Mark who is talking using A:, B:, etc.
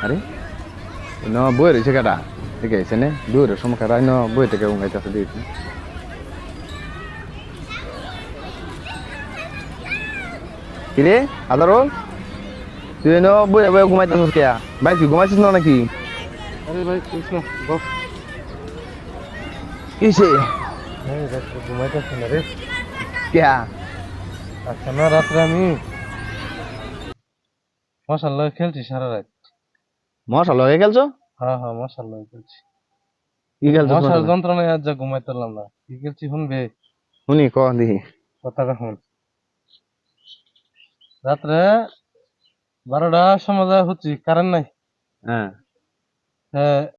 A: আরে ন বই রয়েছে কেটা ঠিক আছে নে দূরের সময় কেটা ন বই থেকে উঙ্গাইতেছে দিয়েছি কিরে আদারল তুই ন বই বই ঘুমাইতেছিস কে ভাই তুই ঘুমাইছিস না নাকি
B: আরে ভাই কৃষ্ণ বস।
A: কিসে
B: এই রাত্রে ঘুমাইতেছি না রে।
A: কে
B: আচ্ছা না রাত্রে আমি মশার লগে খেলছি সারা রাত।
A: মশা লগে খেলছো
B: হ্যাঁ হ্যাঁ মশার লগে খেলছি।
A: কি খেলছো
B: মশার
A: মশা
B: যন্ত্রণায় আজ যা ঘুমাইতে পারলাম না। কি খেলছি শুনবে?
A: শুনি ক দেখি
B: কথাটা শুন। রাত্রে 12টার সময় যা হচ্ছি কারেন্ট নাই।
A: হ্যাঁ
B: হ্যাঁ